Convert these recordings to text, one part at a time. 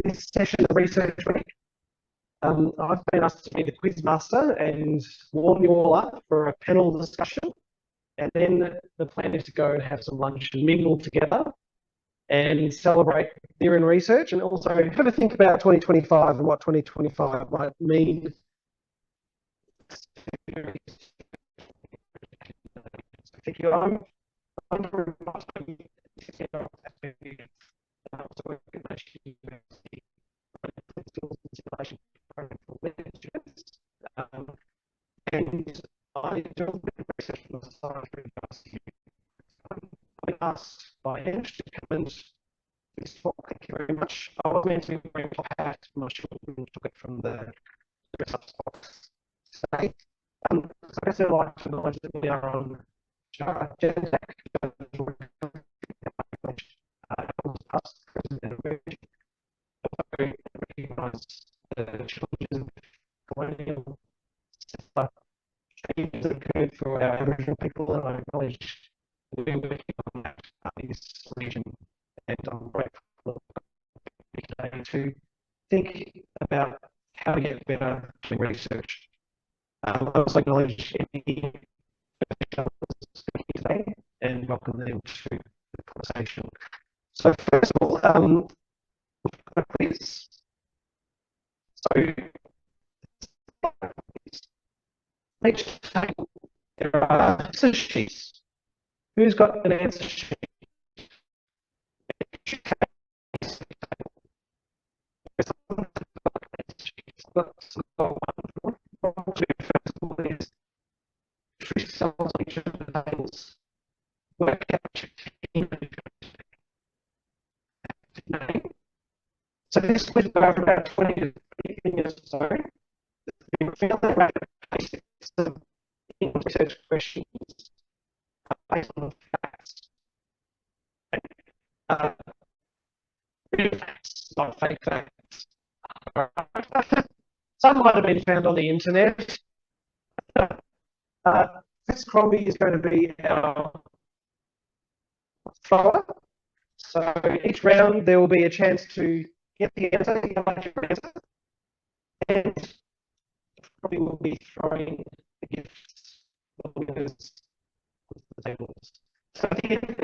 this session of Research Week. I've been asked to be the quiz master and warm you all up for a panel discussion. And then the plan is to go and have some lunch and mingle together and celebrate their in research, and also have a think about 2025 and what 2025 might mean. Thank you. I'm and I do a bit of research on the science university. I've been asked by Ange to come and this talk. Thank you very much. I was meant to be wearing a top hat. I'm not sure who took it from the dress up box today. So I guess I'd like to acknowledge that we are on Genentech, past, present, and emerging. I recognise the challenges of colonial changes that occurred for our Aboriginal people, and I acknowledge that we're working on that in this region, and I'm grateful today to think about how to get better doing research. I also acknowledge any today and welcome them to the conversation. So first of all, a quiz. So each table there are answer sheets. Who's got an answer sheet? So this quiz will over about 20 to 30 minutes or so. We found that about basics of research questions based on facts. Real facts, not fake facts. Some might have been found on the internet. Chris Crombie is going to be our thrower. So each round there will be a chance to get the answer, and probably will be throwing the gifts of the winners of the tables. So at the end,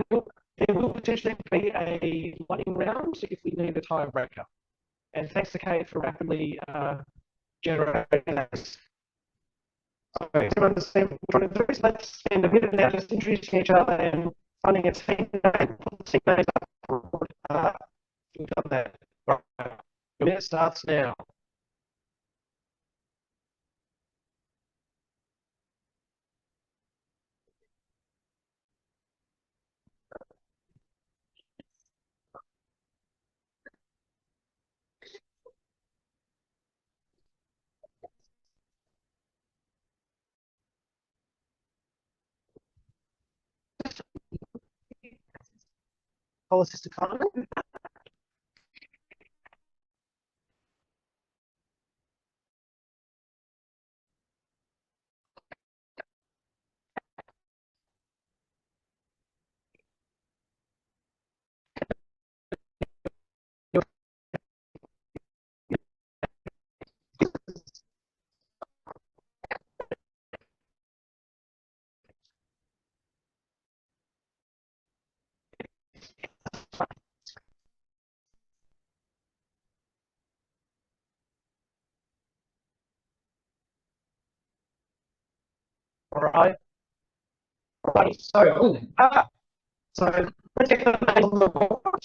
there will potentially be a lightning round if we need a tiebreaker. And thanks to Kate for rapidly generating those. So to understand what we're trying to do is let's spend a minute now just introducing each other and finding a team name. We've done that. Right. Your minute starts now. Polycystic economy. All right. So let's check the names on the board.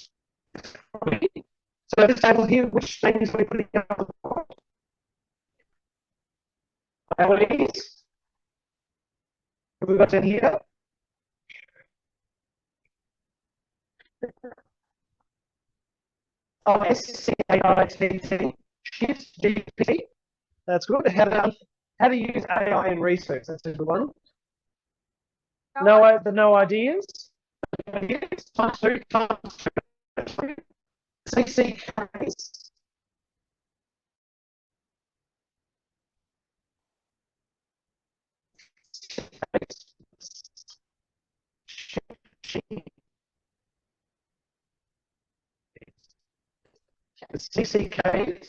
So this table here, which names are we putting on the board? Eloise. Have we got any here? Oh, SCAITT. Shift GPT. That's good. How to use AI in research. That's a good one. No ideas. CC case. the CCKs,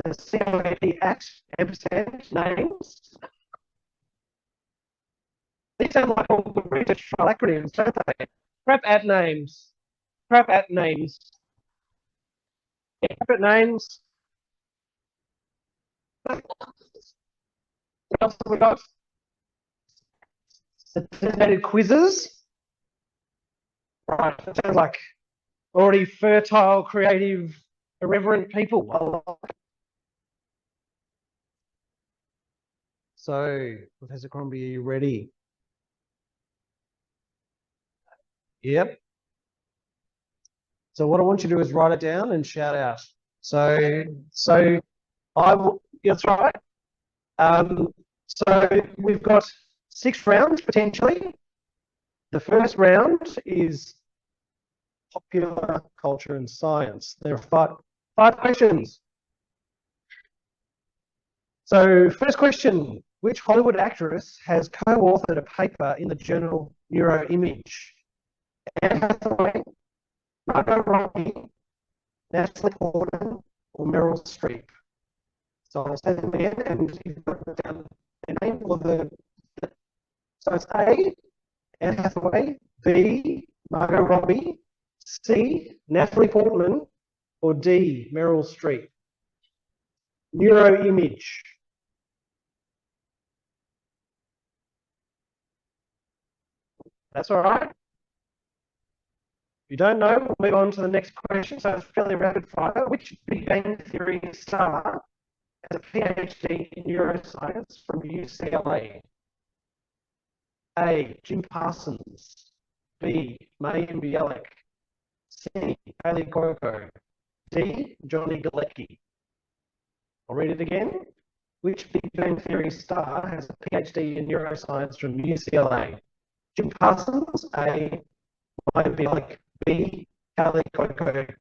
the COAD Act, ampersand names. These sound like all the research trial acronyms, don't they? Prep at names. Prep at names. Yeah, prep at names. What else have we got? The designated quizzes. Right, that sounds like already fertile, creative, irreverent people. So, Professor Crombie, are you ready? Yep. So what I want you to do is write it down and shout out. So I will, that's right. So we've got 6 rounds potentially. The first round is popular culture and science. There are five questions. So first question, which Hollywood actress has co-authored a paper in the journal Neuroimage? Anne Hathaway, Margot Robbie, Natalie Portman, or Meryl Streep? So I'll say them again, and you've got to put down the name of the. So it's A, Anne Hathaway, B, Margot Robbie, C, Natalie Portman, or D, Meryl Streep? Neuroimage. That's all right. If you don't know, we'll move on to the next question. So it's fairly rapid fire. Which Big Bang Theory star has a PhD in neuroscience from UCLA? A, Jim Parsons. B, Mayim Bialik. C, Hayley Cuoco. D, Johnny Galecki. I'll read it again. Which Big Bang Theory star has a PhD in neuroscience from UCLA? Jim Parsons. A, Mayim Bialik. B, Hayley Cuoco.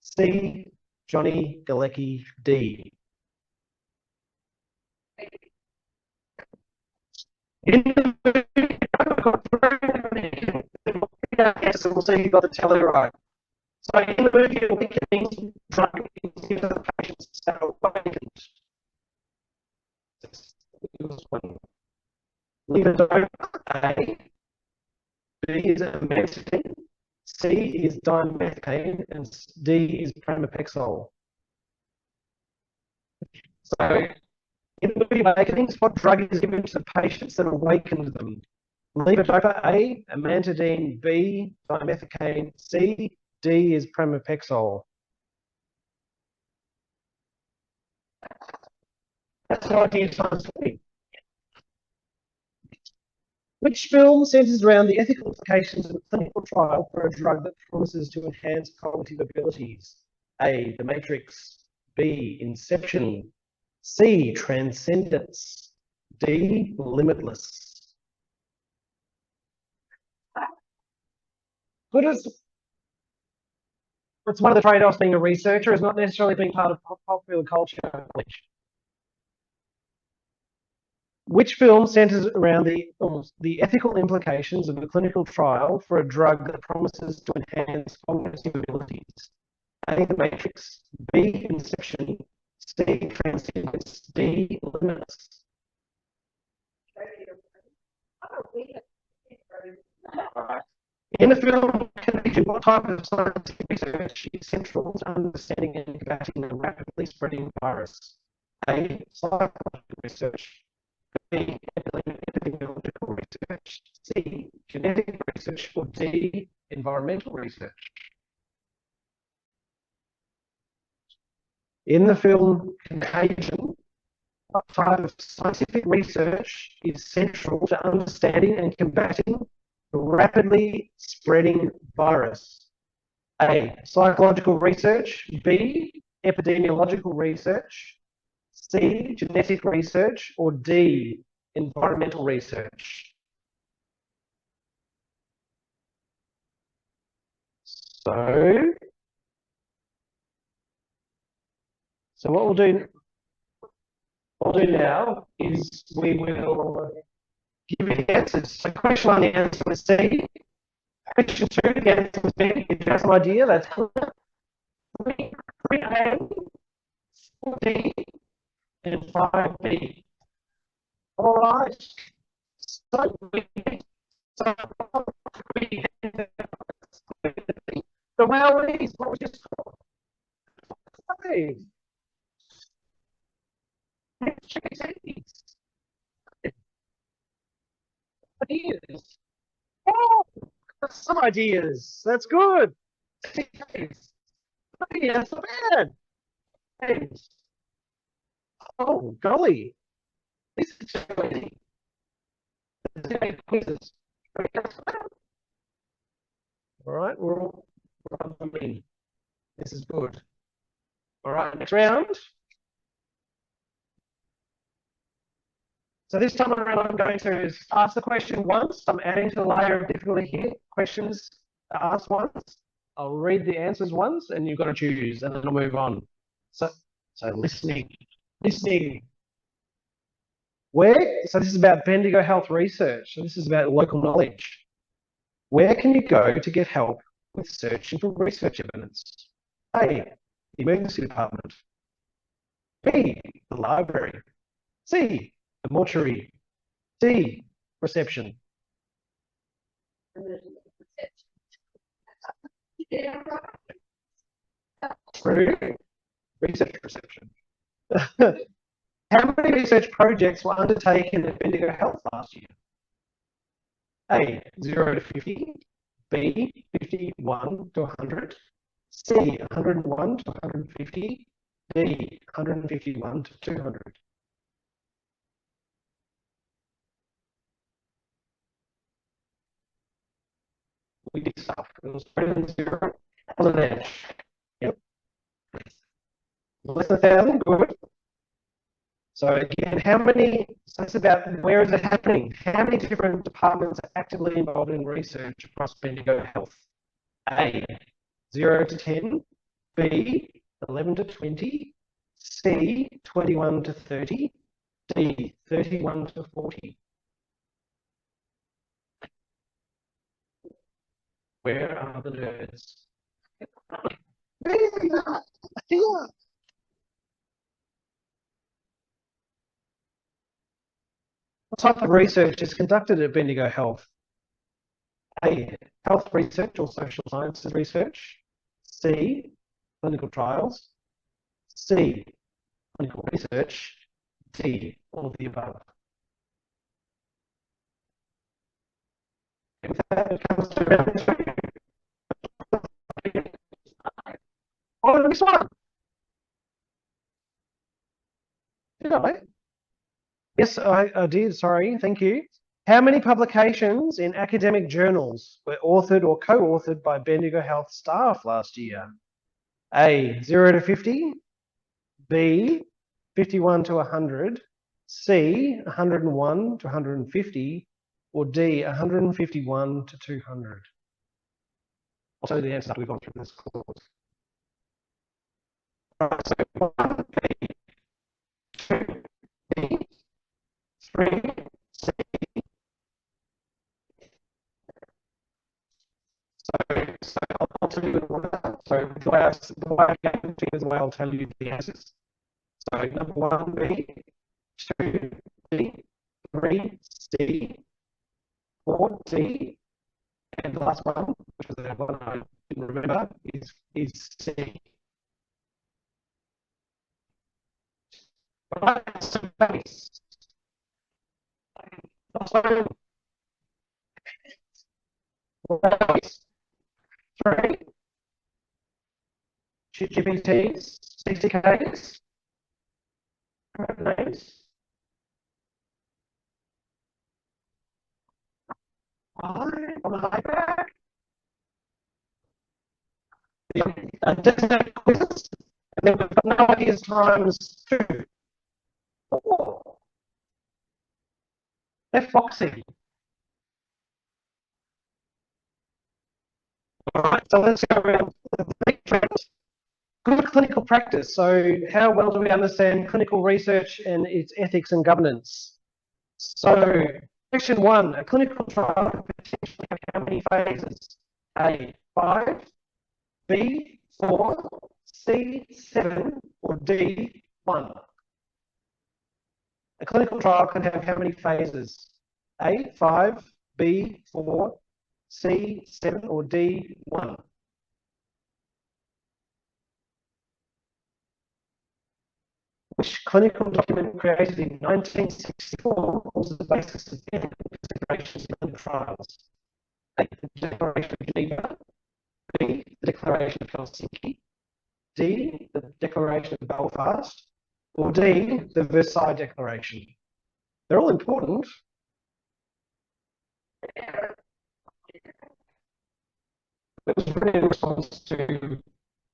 C, Johnny Galecki. D. In the movie, so we'll see who got the telluride. So in the movie, awakening drug is given to the patients that are awakened. Levodopa A, B is amantadine, C is dimethicane, and D is pramipexole. So in the movie Awakenings, what drug is given to the patients that awakened them? Levodopa A, amantadine, B, dimethicane, C, D is pramipexole. That's an idea times 20. Which film centers around the ethical implications of a clinical trial for a drug that promises to enhance cognitive abilities? A, The Matrix, B, Inception, C, Transcendence, D, Limitless. Good as it's one of the trade-offs being a researcher is not necessarily being part of popular culture knowledge. Which film centers around the ethical implications of a clinical trial for a drug that promises to enhance cognitive abilities? A, The Matrix, B, Inception, C, Transcendence, D, Limitless. In the film, what type of scientific research is central to understanding and combating a rapidly spreading virus? A, psychological research, B, epidemiological research, C, genetic research, or D, environmental research? In the film Contagion, what type of scientific research is central to understanding and combating a rapidly spreading virus? A, psychological research, B, epidemiological research, C, genetic research, or D, environmental research? So what we'll do now is we will give you the answers. So question 1, the answer was C, Question 2, again, is you have some idea, that's 3A, 4D, and 5B. All right. So, the Wowlees, what was your score? Hey. Ideas. Oh, some ideas. That's good. Hey, that's not bad. Hey. Oh, golly. This is really quizzes. All right, we're on the mean. This is good. All right, next round. So this time around, I'm going to ask the question once. I'm adding to the layer of difficulty here. Questions are asked once. I'll read the answers once, and you've got to choose, and then I'll move on. So listening. So this is about Bendigo Health Research. So this is about local knowledge. Where can you go to get help with searching for research evidence? A, the emergency department. B, the library. C, the mortuary. D, reception. Yeah, right. Research reception. How many research projects were undertaken at Bendigo Health last year? A, 0 to 50. B, 51 to 100. C, 101 to 150. D, 151 to 200. We did stuff. It was better than 0 on an edge. Yep. Less than 1,000, good. So again, so it's about where is it happening? How many different departments are actively involved in research across Bendigo Health? A, 0 to 10. B, 11 to 20. C, 21 to 30. D, 31 to 40. Where are the nerds? Yeah. What type of research is conducted at Bendigo Health? A, health research or social sciences research. C, clinical trials. C, clinical research. D, all of the above. If that comes to round 2. Oh, this one. Did I? Yes, I did. Sorry. Thank you. How many publications in academic journals were authored or co-authored by Bendigo Health staff last year? A, 0 to 50. B, 51 to 100. C, 101 to 150. Or D, 151 to 200. I'll tell you the answer after we've gone through this clause. Right, so 1, B, 2, B, 3, C. So I'll tell you what so the way I gave is the way I'll tell you the answers. So number 1, B, 2, B, 3, C, 4, D, and the last one, which was the one I didn't remember, is C. Right, so base. Also, base. 3, GPTs, CCKs, names. On the iPad. Designated quizzes, and then we've got no ideas times 2. Oh, they're foxy. All right, so let's go around the big trends. Good clinical practice. So how well do we understand clinical research and its ethics and governance? So, section 1, a clinical trial could potentially have how many phases? A, 5, B, 4, C, 7, or D, 1? A clinical trial can have how many phases? A, 5, B, 4, C, 7, or D, 1? Which clinical document created in 1964 was the basis of the considerations in clinical trials? A, the Declaration of Geneva, B, the Declaration of Helsinki, D, the Declaration of Belfast, or D, the Versailles Declaration? They're all important. It was written in response to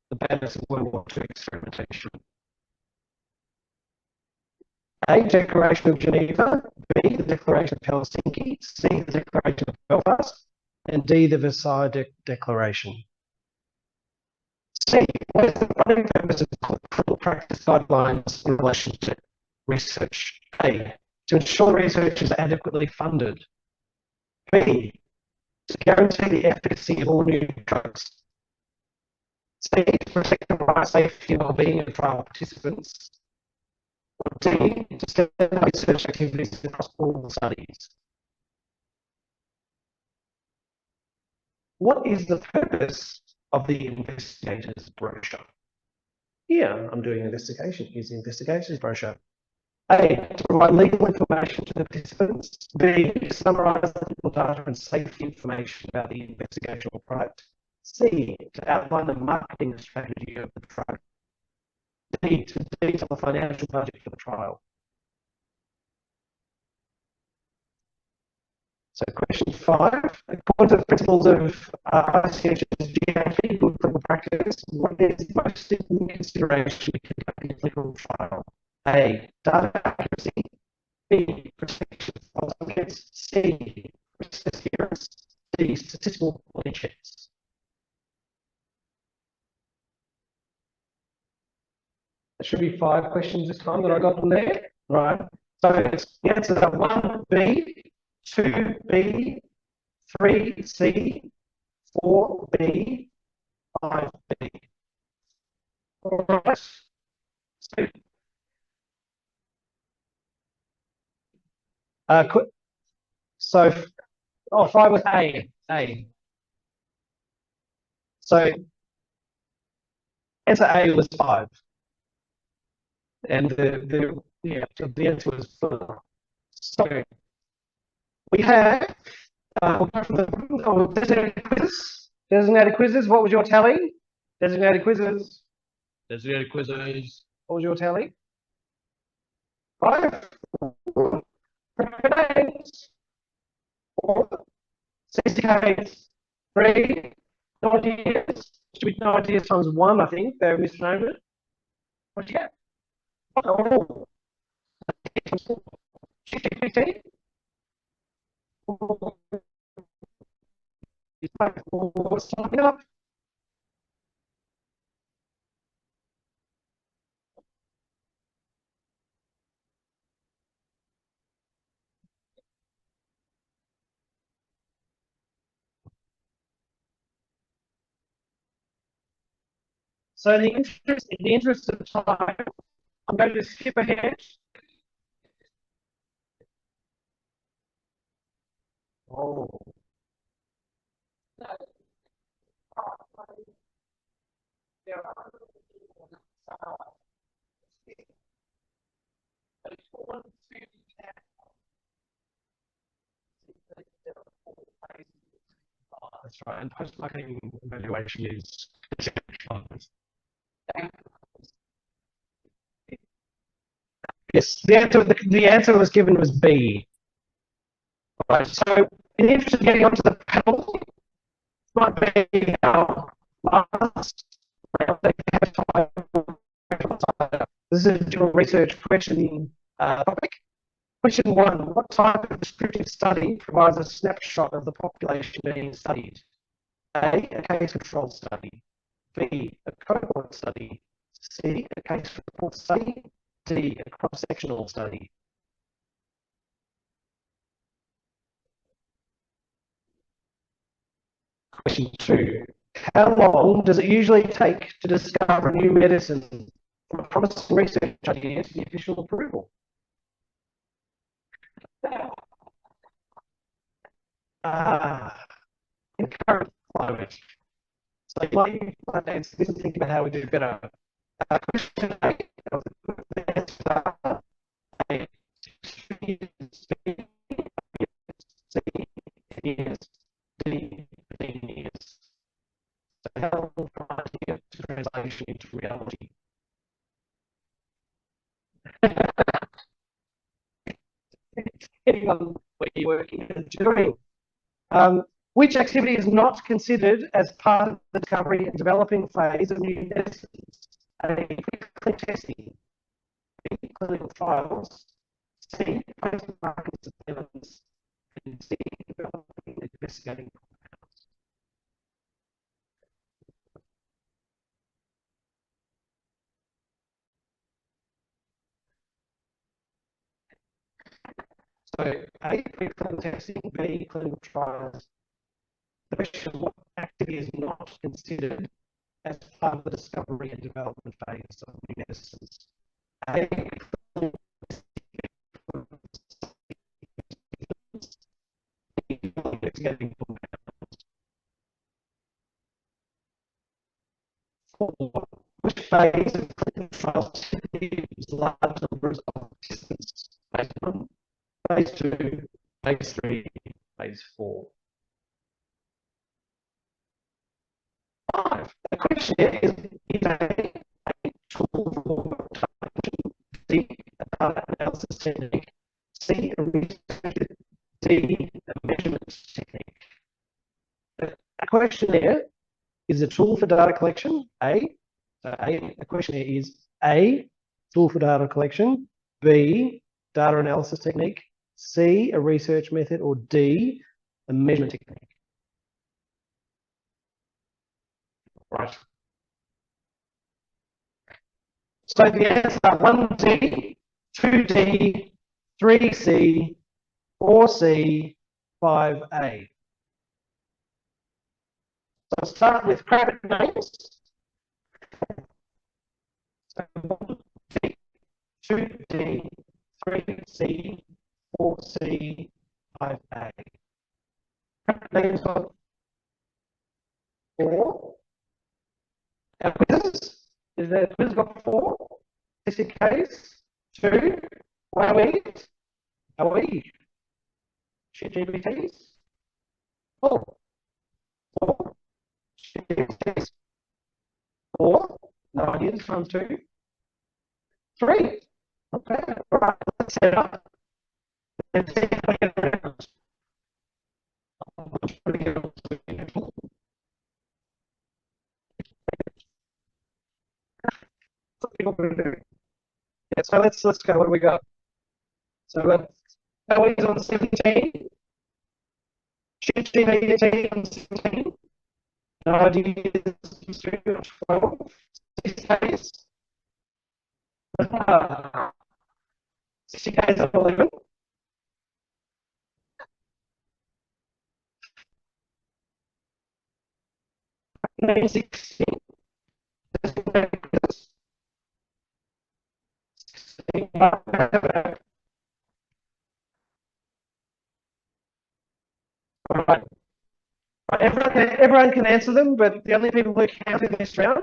the badness of World War II experimentation. A, Declaration of Geneva, B, the Declaration of Helsinki, C, the Declaration of Belfast, and D, the Versailles Declaration. C, what is the funding purpose of clinical practice guidelines in relation to research? A, to ensure research is adequately funded. B, to guarantee the efficacy of all new drugs. C, to protect the right safety and well-being of trial participants. Or D, to stimulate research activities across all studies. What is the purpose of the investigator's brochure? Here, I'm doing investigation. Here's the investigator's brochure. A, to provide legal information to the participants. B, to summarise the clinical data and safety information about the investigational product. C, to outline the marketing strategy of the drug. D, to detail the financial budget for the trial. So question 5, according to the principles of ICH's GAP, good clinical practice, what is the most important consideration in conducting a clinical trial? A, data accuracy. B, protection of subjects. C, risk adherence. D, statistical quality checks. There should be 5 questions this time that I got from there. Right. So the answers are 1B, 2B, 3C, 4B, 5B. All right. So, 5 was A. So answer A was 5. And the answer was 4. So we have designated quizzes. Designated quizzes. What was your tally? Designated quizzes. Designated quizzes. What was your tally? 5. 4. 68. 3. No ideas. Should be no ideas times 1, I think. They're misnoted. What'd you get? Oh. 15. What's talking up? So in the interest of time, I'm going to skip ahead. Oh. That's right, and post-marketing evaluation is yes, the answer was given was B. Right, so in the interest of getting onto the panel, might be our last this is a general research question topic. Question 1, what type of descriptive study provides a snapshot of the population being studied? A, a case control study. B, a cohort study. C, a case report study. D, a cross-sectional study. Question 2. How long does it usually take to discover a new medicine from a promising research idea to the official approval? In current climate. So you might answer this and think about how we do better. Question 8. Years, D, 15 years. So how long prior to get to translation into reality? Depending on what you're working and doing. Which activity is not considered as part of the discovery and developing phase of new medicines? A, preclinical testing, B, clinical trials, C, post-market surveillance, and D, developing and investigating compounds. So A, preclinical testing, B, clinical trials. The question is what activity is not considered as part of the discovery and development phase of new medicines? A, investigating compounds. 4, which phase of clinical trials typically use large numbers of participants? Phase 1, phase 2, phase 3, phase 4. 5. The question is a tool for D, a data analysis technique, C, a research, D, a measurement technique. The questionnaire is a tool for data collection, A. So a questionnaire is A, tool for data collection, B, data analysis technique, C, a research method, or D, a measurement technique. Right. So the answer 1D, 2D, 3C, 4C, 5A. So I'll start with credit names. So 1D, 2D, 3C, 4C, 5A. Credit names got 4. Our quizzes, is that quiz got 4? CCKs, 2. YWEs, OE, GBTs, 4. 4. GBTs, 4. No ideas from 2. 3. Okay, all right, let's set up. And see if I get around. Yeah, so let's go. What do we got? So Ellie's on 17, GBT on 17, ideas 12, 6 days. 60 days of 11. Name 16. All right. Everyone can answer them, but the only people who count in this round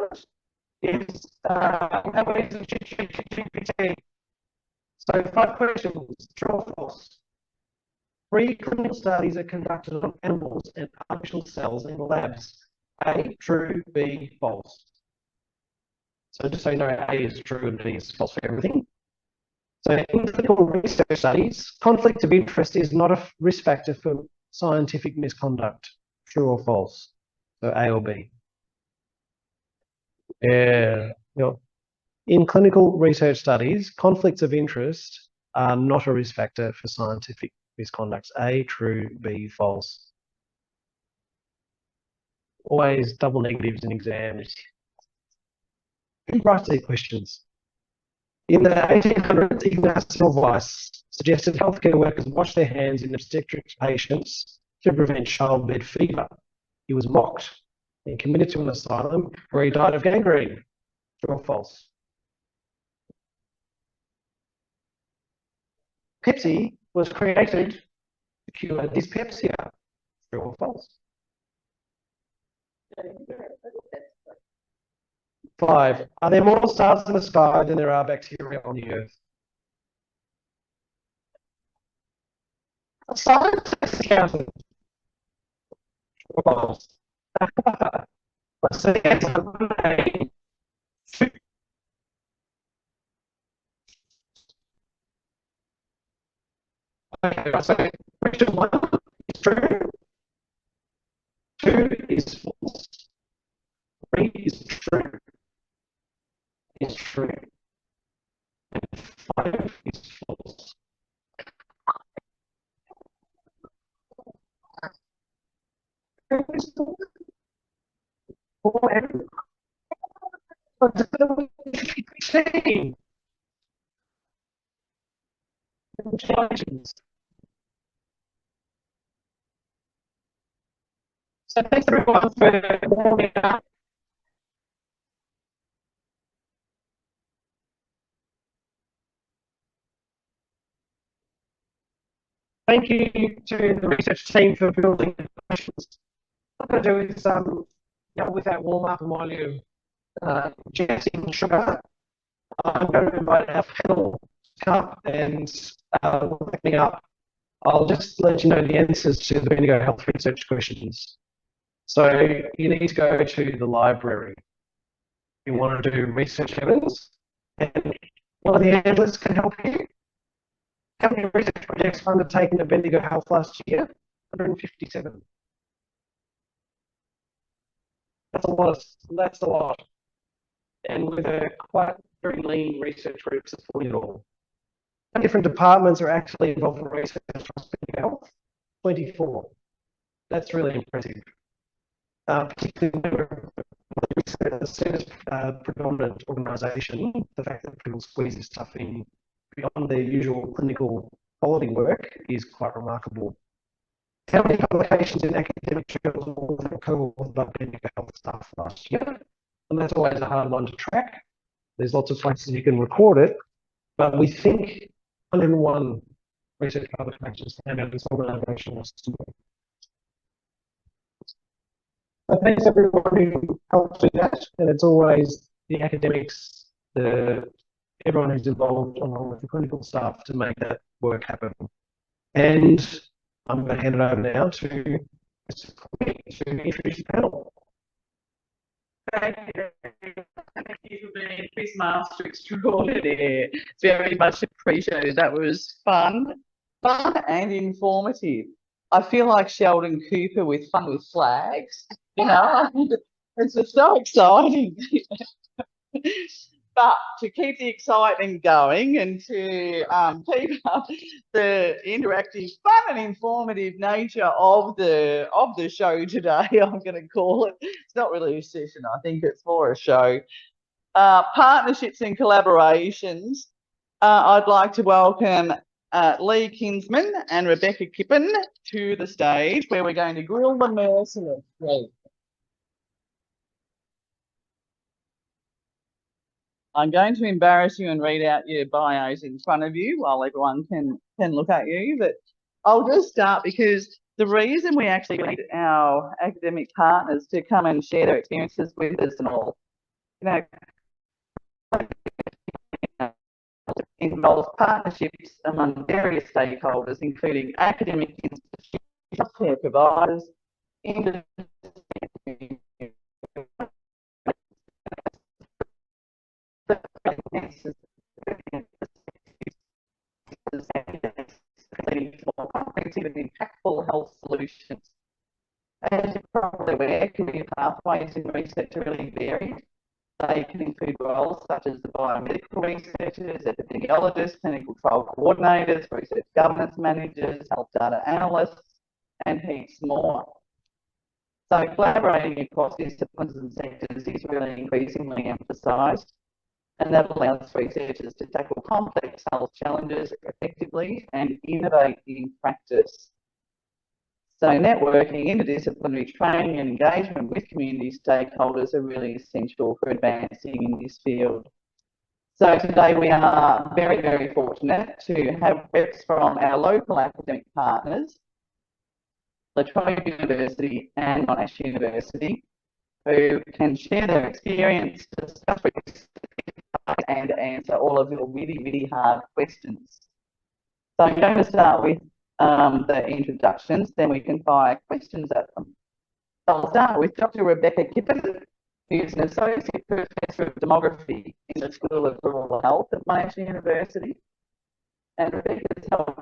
is Ellie's and GBT. So 5 questions, true or false? 3 clinical studies are conducted on animals and artificial cells in labs. A, true, B, false. So just so you know, A is true and B is false for everything. So in clinical research studies, conflict of interest is not a risk factor for scientific misconduct. True or false? So A or B. Yeah. In clinical research studies, conflicts of interest are not a risk factor for scientific misconduct. A, true, B, false. Always double negatives in exams. Who writes these questions? In the 1800s, Ignaz Semmelweis suggested healthcare workers wash their hands in obstetric patients to prevent childbed fever. He was mocked and committed to an asylum where he died of gangrene. True or false? Pepsi was created to cure dyspepsia. True or false? 5. Are there more stars in the sky than there are bacteria on the Earth? A scientist accountant. True or false? What's the answer? Okay, so question 1 is true. 2 is false. 3 is true. Is true. And 5 is false. Congratulations. So thanks everyone for warming up. Thank you to the research team for building the questions. What I'm going to do is, with that warm up and while you injecting sugar, I'm going to invite our panel to come up and look me up. I'll just let you know the answers to the Bendigo Health research questions. So you need to go to the library. You want to do research evidence, and one of the analysts can help you. How many research projects were undertaken at Bendigo Health last year? 157. That's a lot. And with a quite very lean research group supporting it all. How many different departments are actually involved in research across Bendigo Health? 24. That's really impressive. Particularly the service predominant organisation, the fact that people squeeze this stuff in beyond their usual clinical quality work is quite remarkable. How many publications in academic journals were co-authored by Bendigo Health staff last year? And that's always a hard one to track. There's lots of places you can record it, but we think 101 research publications came out of this organisation last year. So thanks everyone who helped do that, and it's always the academics, everyone who's involved along with the clinical staff to make that work happen. And I'm going to hand it over now to Mr. Courtney to introduce the panel. Thank you for being quiz master extraordinaire. It's very much appreciated. That was fun and informative. I feel like Sheldon Cooper with Fun with Flags. You know, it's just so exciting. But to keep the excitement going and to keep up the interactive, fun and informative nature of the show today, I'm going to call it. It's not really a session. I think it's more a show. Partnerships and collaborations. I'd like to welcome Lee Kinsman and Rebecca Kippen to the stage where we're going to grill them mercilessly. I'm going to embarrass you and read out your bios in front of you while everyone can look at you. But I'll just start because the reason we actually need our academic partners to come and share their experiences with us and all, involves partnerships among various stakeholders, including academic institutions, healthcare providers, industry, comprehensive and impactful health solutions. As you're probably aware, career pathways in research are really varied. They can include roles such as the biomedical researchers, epidemiologists, clinical trial coordinators, research governance managers, health data analysts, and heaps more. So collaborating across disciplines and sectors is really increasingly emphasised, and that allows researchers to tackle complex health challenges effectively and innovate in practice. So networking, interdisciplinary training and engagement with community stakeholders are really essential for advancing in this field. So today we are very, very fortunate to have reps from our local academic partners, La Trobe University and Monash University, who can share their experience, discuss and answer all of your really, really hard questions. So I'm going to start with the introductions, then we can fire questions at them. I'll start with Dr. Rebecca Kippen, who is an Associate Professor of Demography in the School of Rural Health at Monash University. And Rebecca's held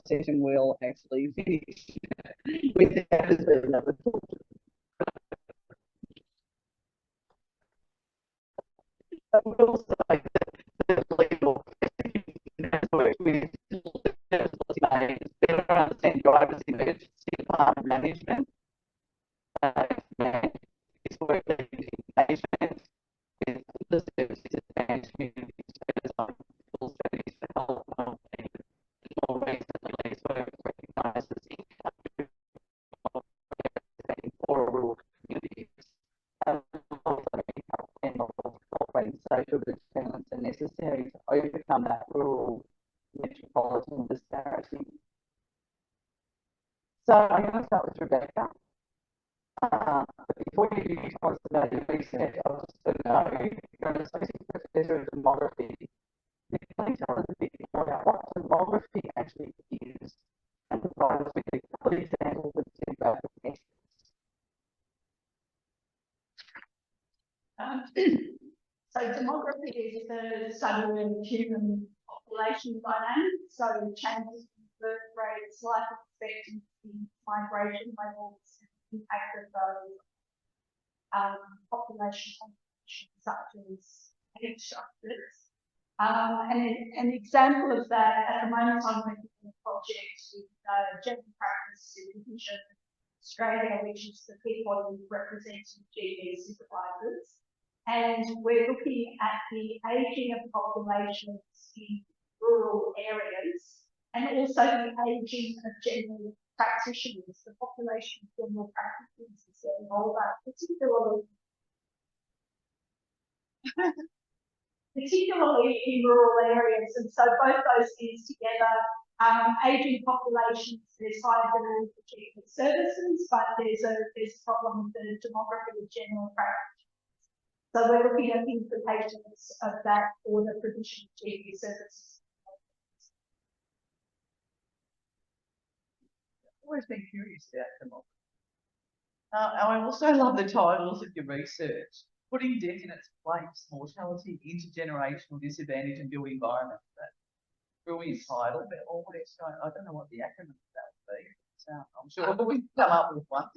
session will actually finish without us being able to talk to them. I will say that the legal network with better understand drivers' emergency department management, is working engagement with the services and community design full studies for health and more recently as well recognised as income for rural communities. Also and incorporating social determinants are necessary to overcome that rural metropolitan disparity. So I'm going to start with Rebecca. Before you tell us about your research, I was just to know you're an Associate Professor of Demography. Can you tell us a bit more about what demography actually is and provide us with a couple of examples of demographic measures? So demography is the study of human population dynamics, so changes in birth rates, life expectancy, migration levels, and impact of those population compositions such as age structures. And an example of that, at the moment I'm working on a project with General Practice Supervision Australia, which is the key body representing GP supervisors. And we're looking at the ageing of populations in rural areas and also the ageing of general practitioners. The population of general practitioners is getting older, particularly in rural areas. And so both those things together, ageing populations, there's higher demand for treatment services, but there's a problem with the demography of general practice. So we're looking at the implications of that for the provision of GP services. I've always been curious about demography. I also love the titles of your research. putting death in its place, mortality, intergenerational disadvantage and built environment. That brilliant title, but always going, I don't know what the acronym of that would be. So I'm sure we can come up with one.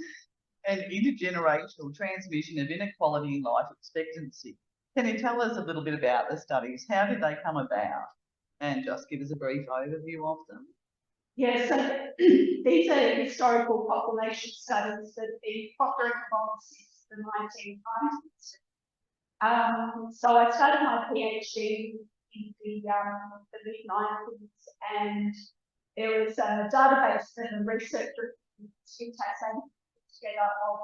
And intergenerational transmission of inequality in life expectancy. Can you tell us a little bit about the studies? How did they come about? And just give us a brief overview of them. Yeah, so these are historical population studies that have been proper since the 1990s. So I started my PhD in the mid-90s, and there was a database that a researcher in Tasmania put together of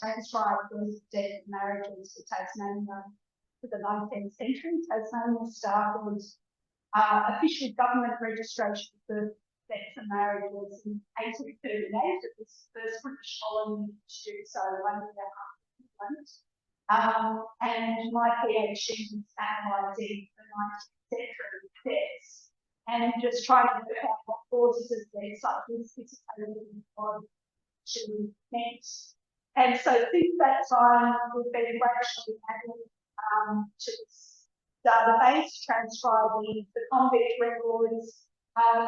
transcribed dead marriages for Tasmania for the 19th century. Tasmania started official government registration for deaths and marriages in 1838. It was the first British colony to do so, one of England. And my PhD was analysing the 19th century deaths and just trying to work out what causes of death, such as disability or actually meant. And so since that time, we've been gradually adding to this database, transcribing the convict records.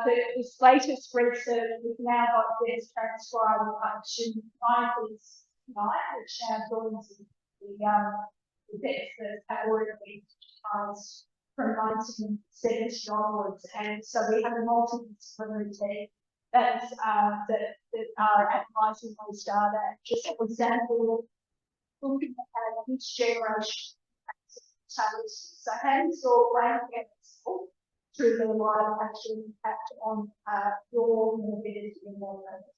This latest research, we've now got deaths transcribed up to 1999, which now joins the deaths that have already been digitized from 1970 onwards. And so we have a multidisciplinary team that are analysing those data. Just for example, looking at each generation. So how does your brain get through their life actually impact on your morbidity and mortality?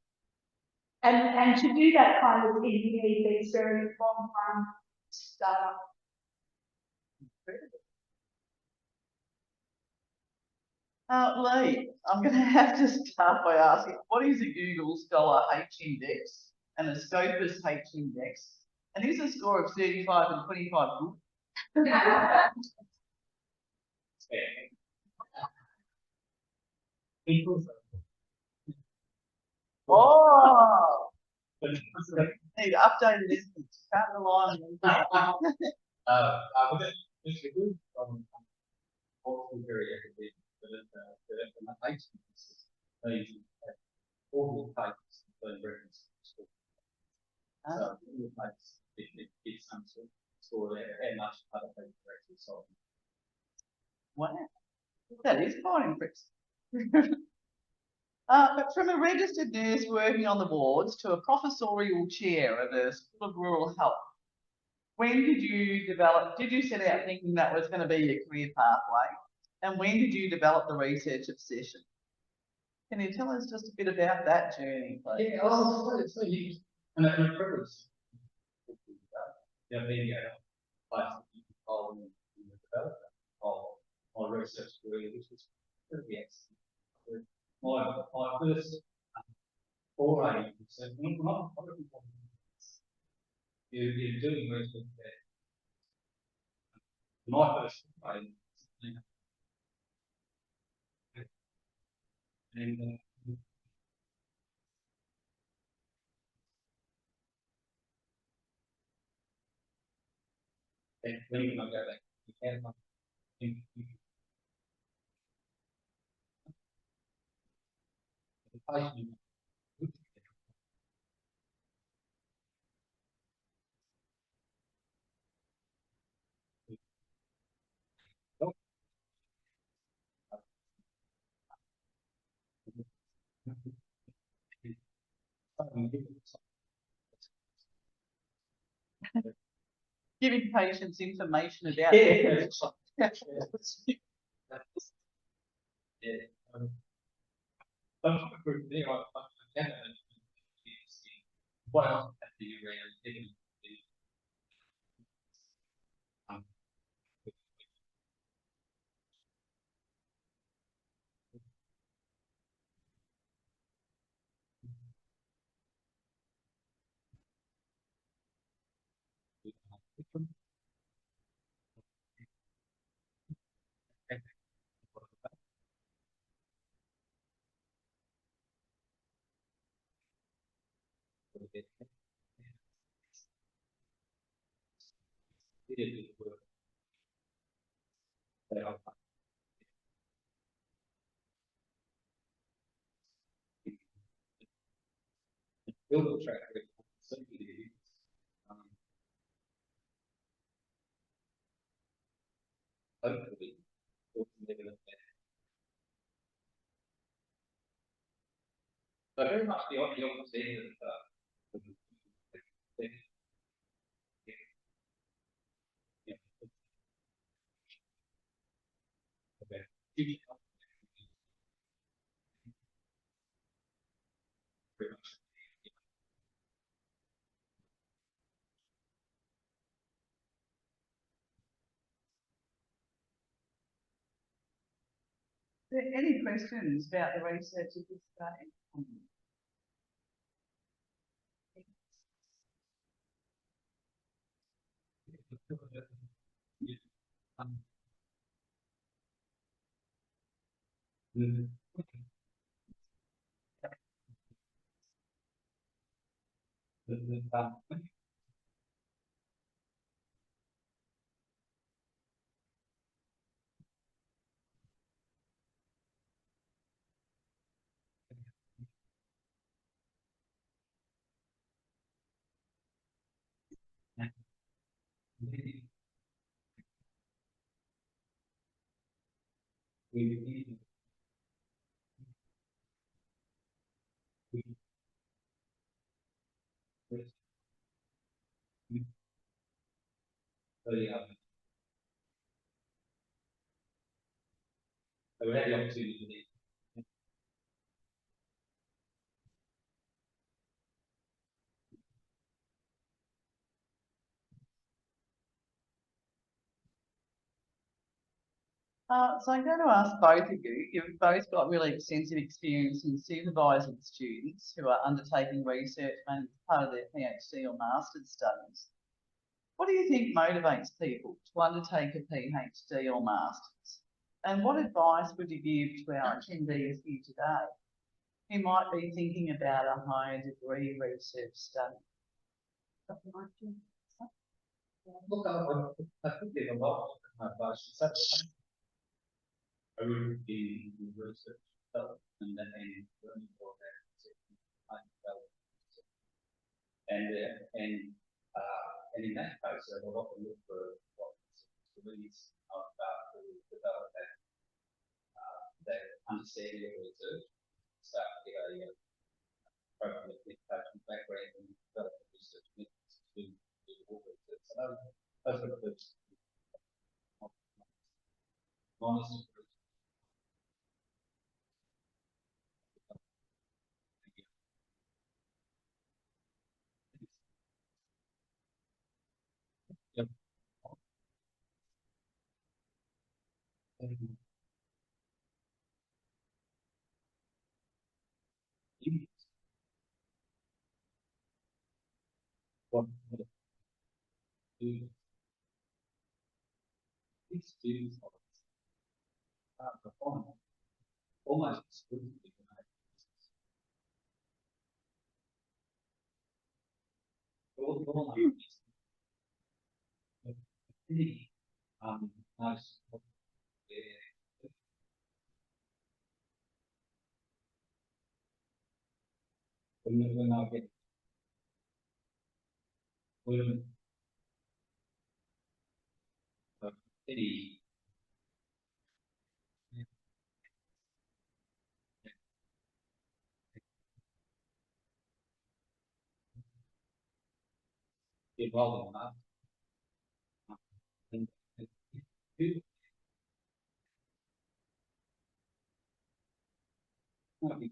And to do that kind of thing, you need these very long-run data. Lee, I'm going to have to start by asking, what is a Google Scholar H-index and a Scopus H-index? And is a score of 35 and 25 good? Oh! Need updated instance. Can't rely on them. It's a good also very academic, but the implementation they have all the papers that they reference to school. So all the papers get some sort of score there and much other people actually solve. Wow, that is quite impressive. But from a registered nurse working on the wards to a professorial chair at a School of Rural Health, when did you set out thinking that was going to be your career pathway? And when did you develop the research obsession? Can you tell us just a bit about that journey, please? Yeah, it's so neat. And a privilege. Yeah, being a place that you can follow in the development of my research career, which was pretty excellent. My first foray was you're doing research there. My first foray, and when you go back, you can the patient. Giving patients information about Yeah. What else do you read? did a bit of work. That I build a track record, simply it is. Hopefully, we'll never look back. So very much the opposite end of yeah. Okay. Very much. Are there any questions about the research at this stage? Yeah. Mm. So yeah, so we had the opportunity. So I'm going to ask both of you, you've both got really extensive experience in supervising students who are undertaking research and part of their PhD or master's studies. What do you think motivates people to undertake a PhD or master's? And what advice would you give to our attendees here today who might be thinking about a higher degree research study? Look, I think there's a lot of advice. I would be in research and then learning for that and in that case, I will often look for what communities are about to develop that understanding of research, start to get a program of education background and develop research methods to do all research. So those are the first honest. Yep. What do these students perform almost exclusively all really nice when I get when any involved in that and who might be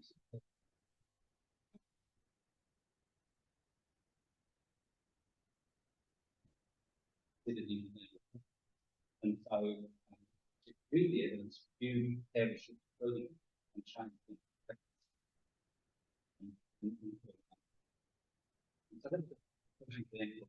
considered in and so to do the evidence you have should really and change things. So that's an example.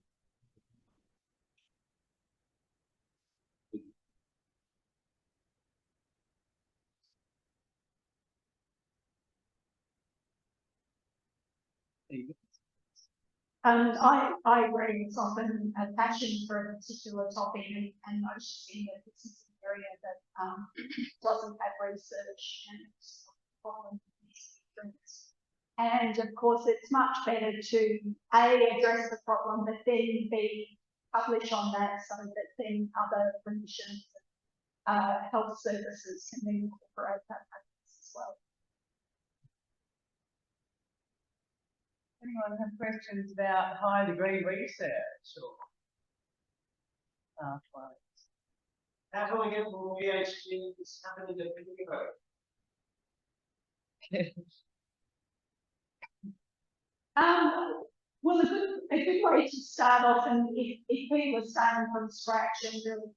I agree, it's often a passion for a particular topic and noticing that this is an area that doesn't have research and it's a problem. And of course, it's much better to A, address the problem, but then B, publish on that so that then other clinicians, health services can then incorporate that practice as well. Anyone have questions about high degree research or pathways? How can we get more PhDs happening in the Well, a good way to start off, and if people are starting from scratch and really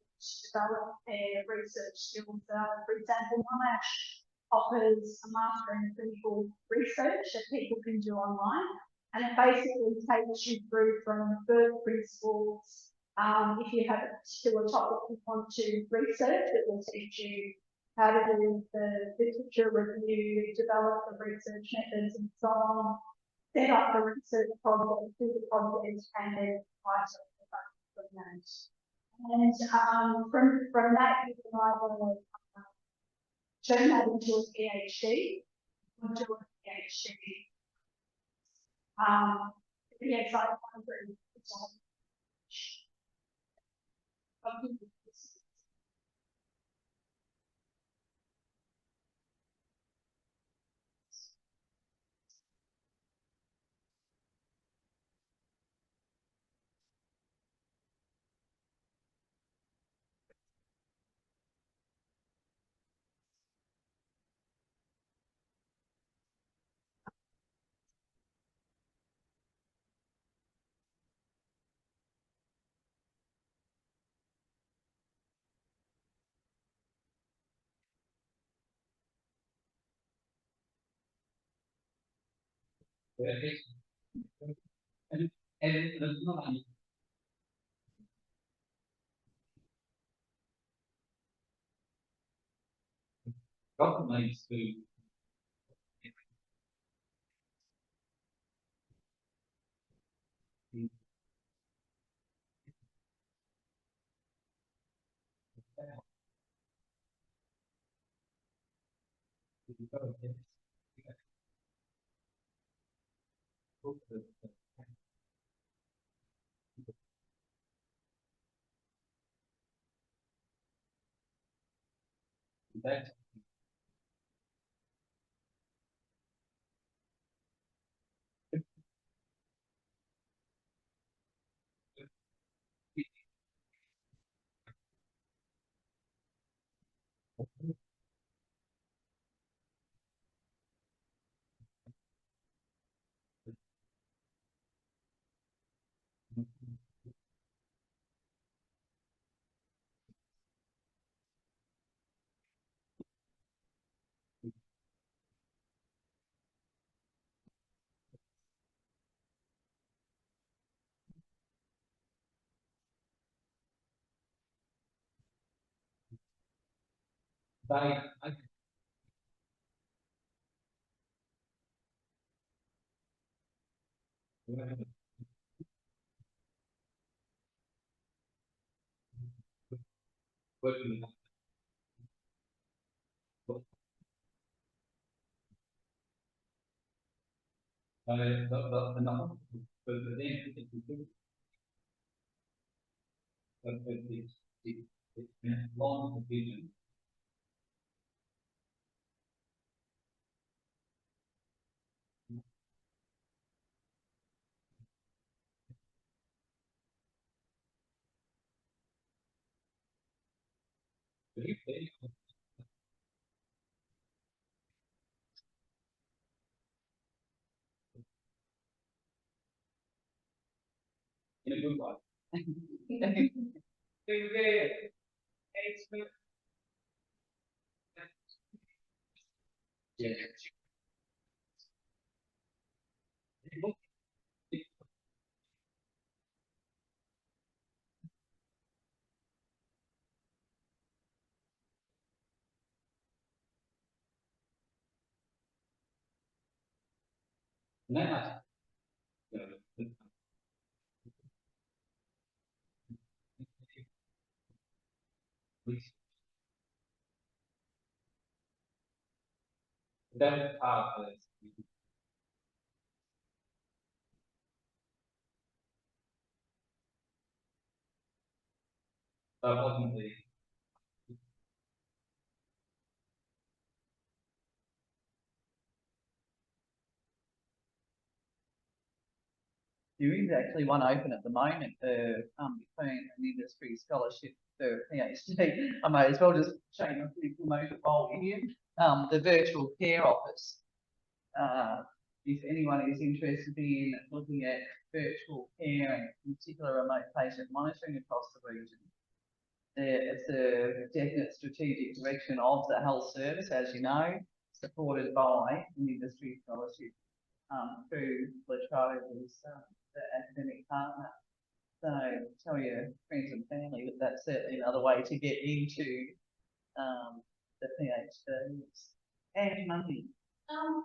develop their research skills, for example, Monash offers a master in clinical research that people can do online, and it basically takes you through from first principles. If you have a particular topic you want to research, it will teach you how to do the literature review, develop the research methods, and so on. Set up the research project, do the project, and then write from that. And from that, you can either turn that into a PhD or do a PhD. Yes, I agree. and there's not any government needs to that by working the number, but then it's long vision. In a good way. Yeah. And then I, you know, That was part of the. That wasn't the. There is actually one open at the moment for between an industry scholarship for PhD. I may as well just shamelessly promote it while we're here. The virtual care office. If anyone is interested in looking at virtual care and in particular remote patient monitoring across the region, it's a definite strategic direction of the health service, as you know, supported by an industry scholarship through La Trobe as the academic partner. So tell your friends and family that that's certainly another way to get into the PhDs and money. How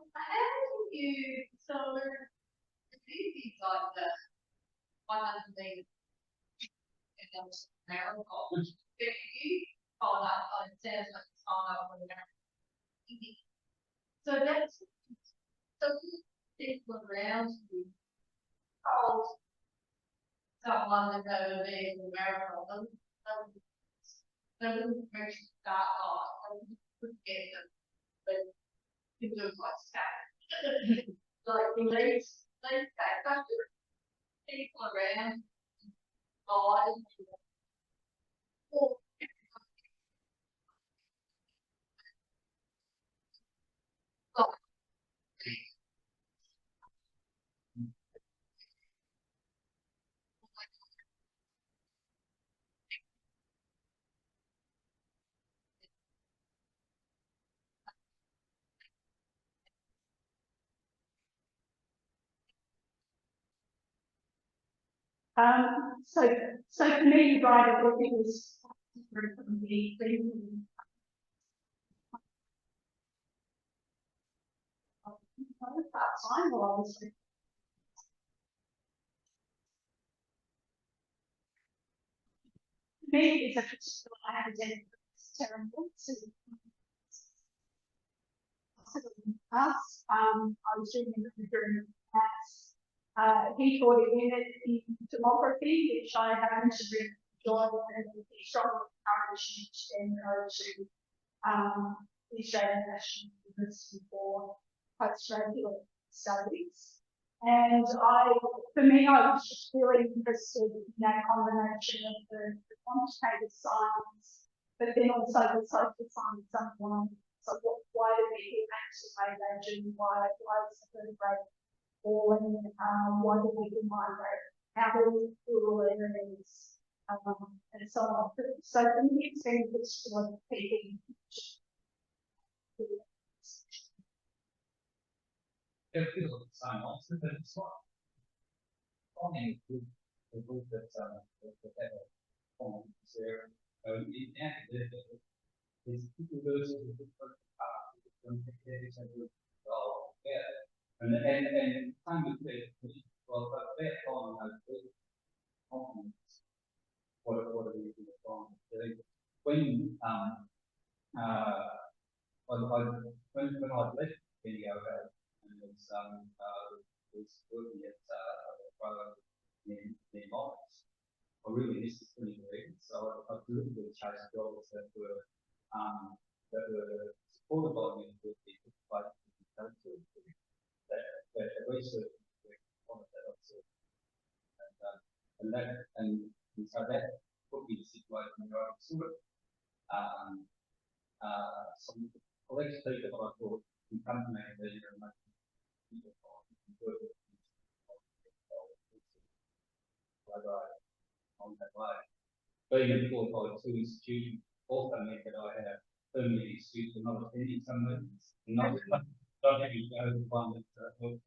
do you, so the things like the 100 meter and those marathon, if you follow up on it, sounds like it's follow up on the marathon. So that's, so people around you told someone that they were being the marathon, they wouldn't actually start off, they couldn't get them, but it was like stuff. Like leaves back people around, guys, or so for me, right, it was from the part-time, or obviously. Me, it's a particular academic, it's terrible. So, I was doing a during class. He taught a unit in demography, which I happened to really enjoy, and he strongly encouraged me to then go to the Australian National University for postgraduate studies. And for me, I was just really interested in that combination of the quantitative science, but then also the social science underlying. So why do people activate aging? Why is it vertebrate falling? Why do people migrate? How do rural areas and so on? So for me, it's very interesting what people. It feels like the same answer, but it's not. I mean, the group that have a common there, in academic, is people go to the different paths, different techniques and well, yeah. And time with the well, but that on has good confidence. What are we doing from? When when I left video and was working at in Lawrence, I really missed the spinning league, so I deliberately chased jobs that were supported by me with the that research wanted that observed. And so that put me in a situation where I sort of some college people that I thought can come to me and be here and make people work on that way. Being employed by two institutions also meant that I had a permanent excuse for not attending some meetings, not having to go to one that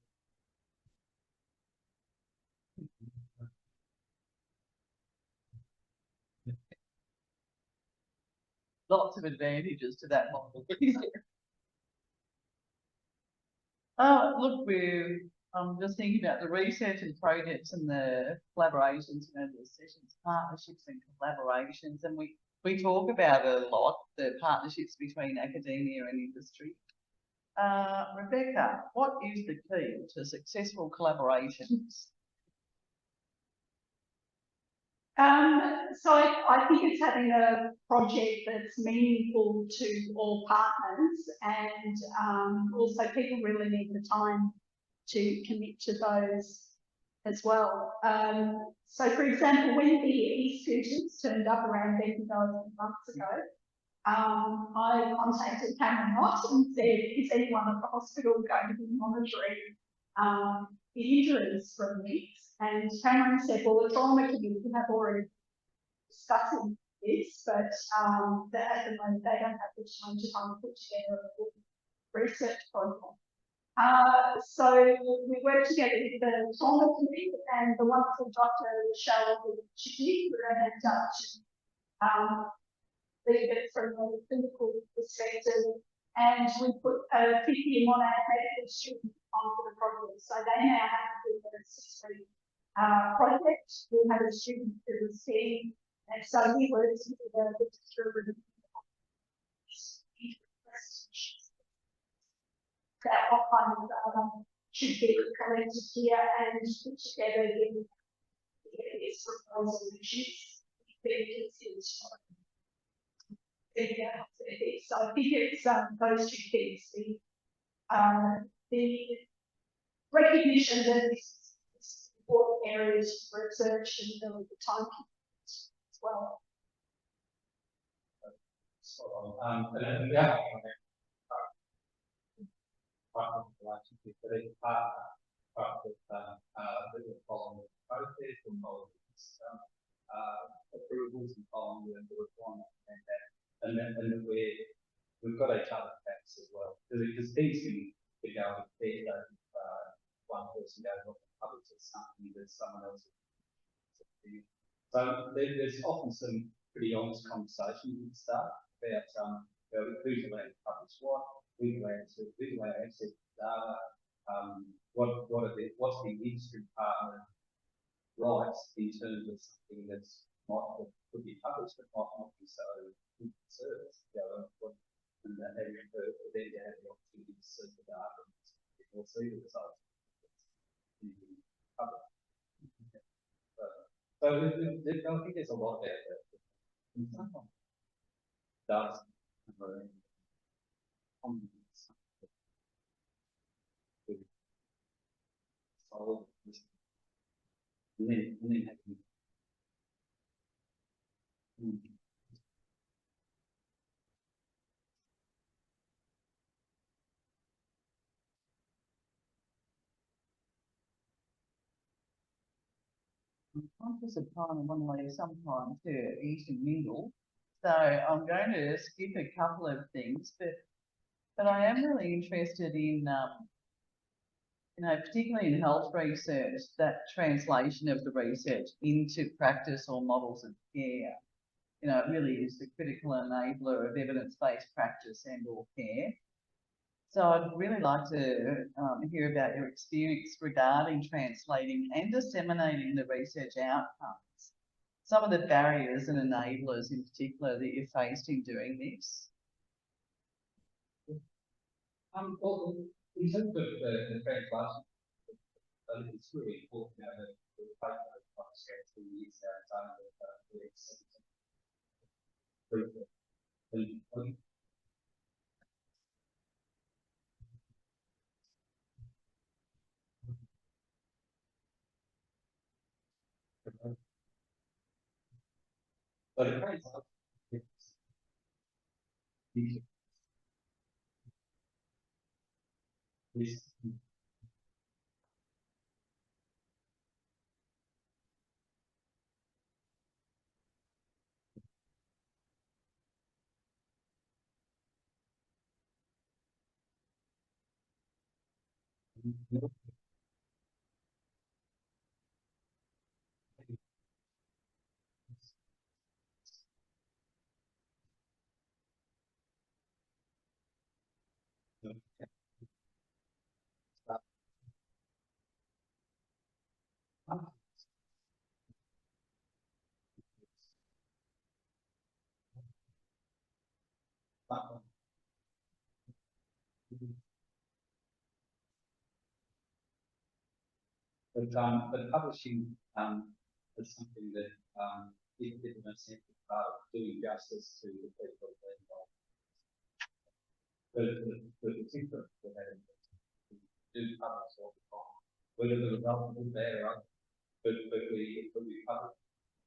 Lots of advantages to that model. Look, I'm just thinking about the research and projects and the collaborations, you know, the sessions, partnerships and collaborations, and we talk about a lot, the partnerships between academia and industry. Rebecca, what is the key to successful collaborations? So I think it's having a project that's meaningful to all partners, and also people really need the time to commit to those as well. So for example, when the e-scooters turned up around Bendigo a few months ago, I contacted Cameron Ross and said, is anyone at the hospital going to be monitoring the injuries from this? And Cameron said, well, the trauma committee have already discussing this, but at the moment they don't have the time to come and put together a full research program. So we worked together with the trauma committee and the wonderful Dr. Michelle Chitty, who ran that Dutch lead it from a clinical perspective, and we put 50 Monash medical students onto the project. So they now have to do a 6-week project. We have a student who was STEM, and so he works with the distributor that what kind of should be collected here and put together in this proposal, which is being considered. So I think it's those two things: the recognition that this is important areas for research and really the time as well. And then the other relationship with each partner, but with following the process and following approvals and following the requirements and then we've got each other's backs as well. Because things can go there, one person goes off and publishes something that someone else is. So there's often some pretty honest conversations at the start about who's allowed to publish what, who's allowed to access data, what's the industry partner rights in terms of something that's could be published but might not be so service. And then you have the opportunity to search the data and we'll see the results. So I think there's a lot there that does solve this. And then having I'm conscious of time and want to leave some time to eat and mingle. So I'm going to skip a couple of things, but I am really interested in, particularly in health research, that translation of the research into practice or models of care. It really is the critical enabler of evidence-based practice and or care. So I'd really like to hear about your experience regarding translating and disseminating the research outcomes. Some of the barriers and enablers in particular that you're faced in doing this. Well, in terms of the translation, it's really important now that the paper has 2 years outside of the but it turns out But publishing is something that is an essential part of doing justice to the people that are involved. But it's important for that to do publish all the time. Whether the result is bad or not, but we publish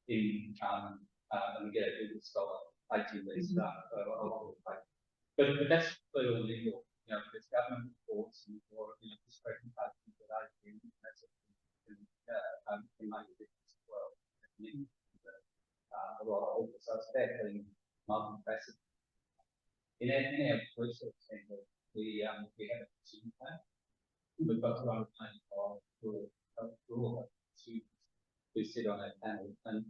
in and we get a Google Scholar 18 weeks a lot of the place. But that's clearly legal. You know, there's government reports and or this presentation that I do, that's can make a difference as well. A lot of so it's definitely multifaceted. In our research centre, we have a decision plan. We've got 295 rural students who sit on that panel, and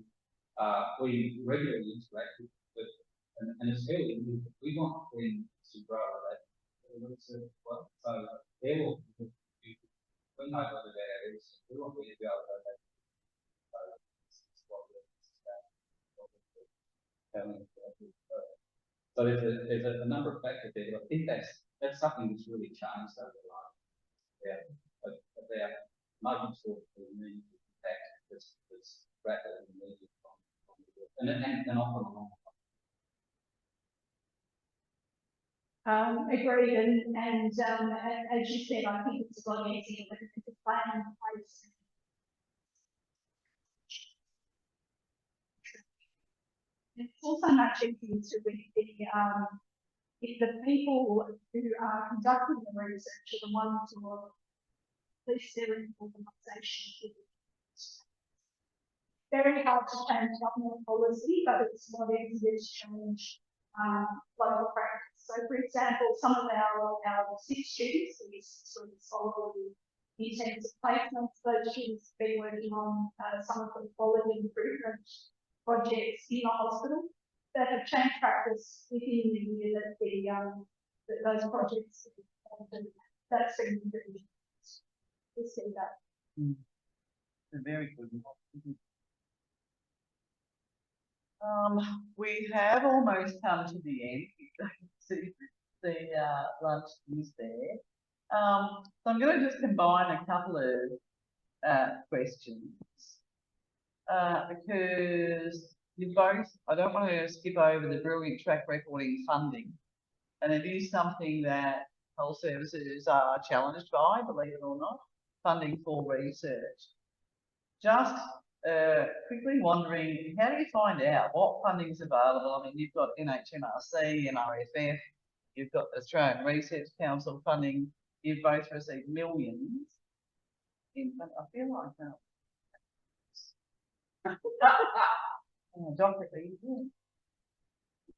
we regularly interact with them. And it's fairly new. We want them to grow that research well. So they will we know whether that is we want them to be able to go back. So there's a number of factors there, but I think that's something that's really changed over the last year. But about making sure that the need to impact this rapid and immediate and often along. Agreed, and as you said, I think it's a lot easier when there's a plan in place. It's also much easier to really be, if the people who are conducting the research are the ones who are at least they're in organisations. Very hard to change government policy, but it's not easy to change local practice. So, for example, some of our 6 students, these sort of solidly intensive placements, those students have been working on some of the quality improvement projects in the hospital that have changed practice within the year that that those projects that's been really we see that. Very good. We have almost come to the end. See the lunch is there. So I'm going to just combine a couple of questions because you both, I don't want to skip over the brilliant track record in funding, and it is something that health services are challenged by, believe it or not, funding for research. Just quickly wondering, how do you find out what funding is available? I mean, you've got NHMRC, NRFF, you've got Australian Research Council funding, you've both received millions. I feel like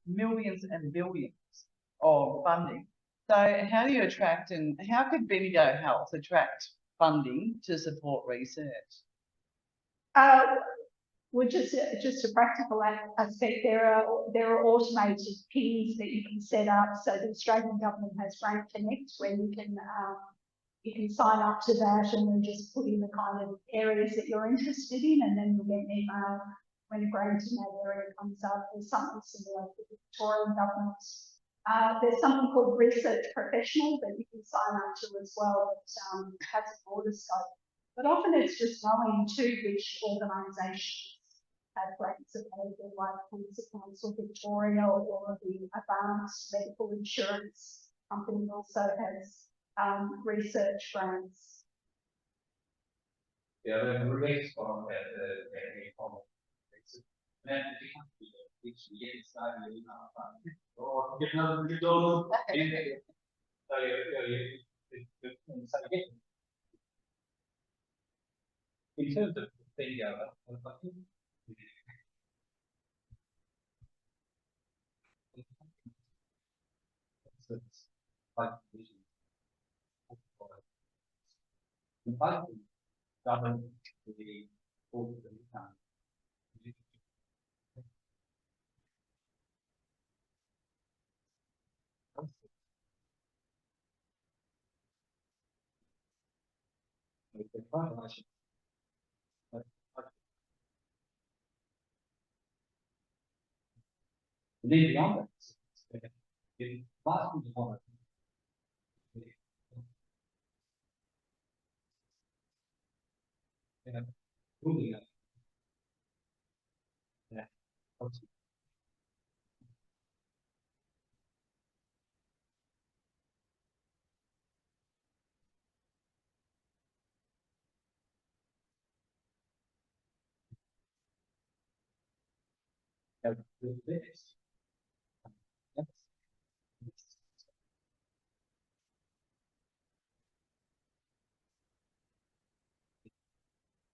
millions and billions of funding. So how do you attract and how could Bendigo Health attract funding to support research? Well, just a practical aspect, there are automated pins that you can set up. So the Australian government has Grant Connect, where you can sign up to that and then just put in the kind of areas that you're interested in, and then you'll get an email when a grant in that area comes up. There's something similar to the Victorian government. There's something called Research Professional that you can sign up to as well that has a broader scope. But often it's just knowing to which organisations have grants available, like Cancer Council Victoria or the Advanced Medical Insurance Company also has research grants. Yeah, the release from that in terms of the government the and then beyond that, in last week, Building up. Yeah. Obviously. Yeah, the best.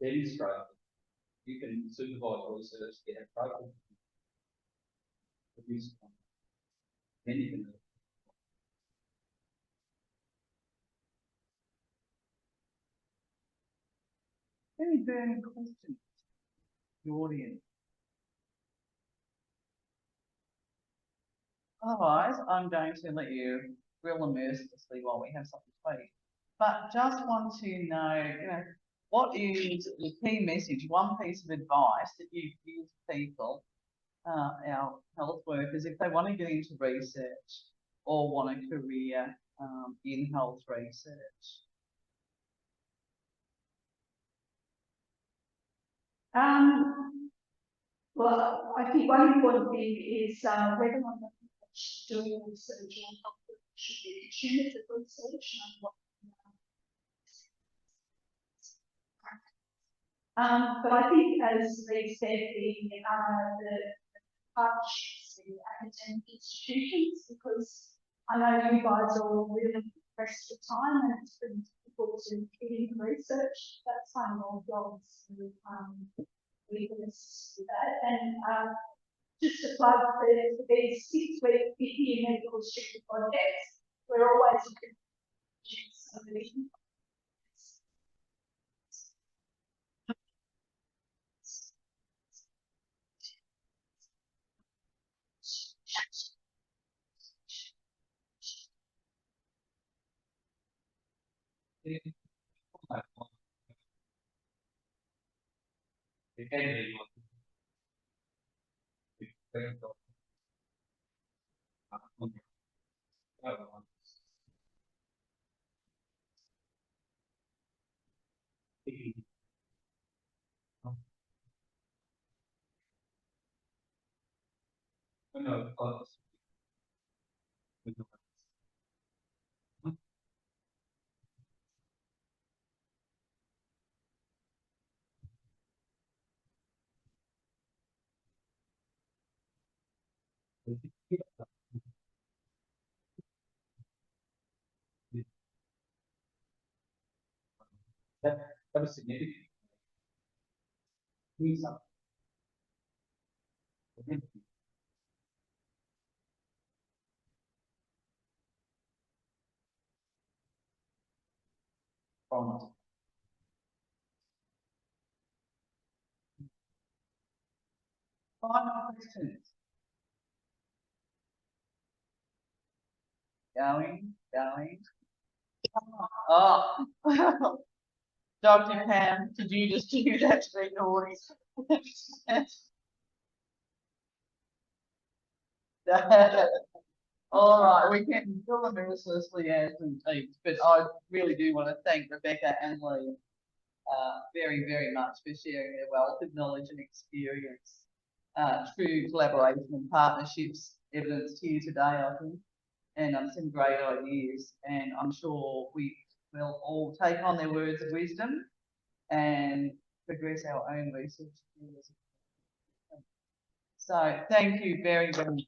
That is great. You can supervise research, get a program. Produce one. Then you can. Any burning questions? The audience. Otherwise, I'm going to let you grill mercilessly while we have something to eat. But just want to know, what is the key message, one piece of advice that you give people, our health workers, if they want to get into research or want a career in health research? Well, I think one important thing is whether or not doing research on health should be consumers of research and what. But I think, as Lee said, the partnerships with academic institutions, because I know you guys are all really pressed for time and it's been difficult to get into research. That's kind of our jobs to we can assist with that. And just to plug these 6-week PPE medical student projects, we're always looking for somebody. It can be one. That was significant. Doing something. From Final questions. Going. Oh, Dr. Pam, did you just do that to the audience? All right, we can fill them mercilessly as we speak, but I really do want to thank Rebecca and Lee very, very much for sharing their wealth of knowledge and experience through collaboration and partnerships evidenced here today, I think, and some great ideas. And I'm sure we will all take on their words of wisdom and progress our own research. So thank you very, very much.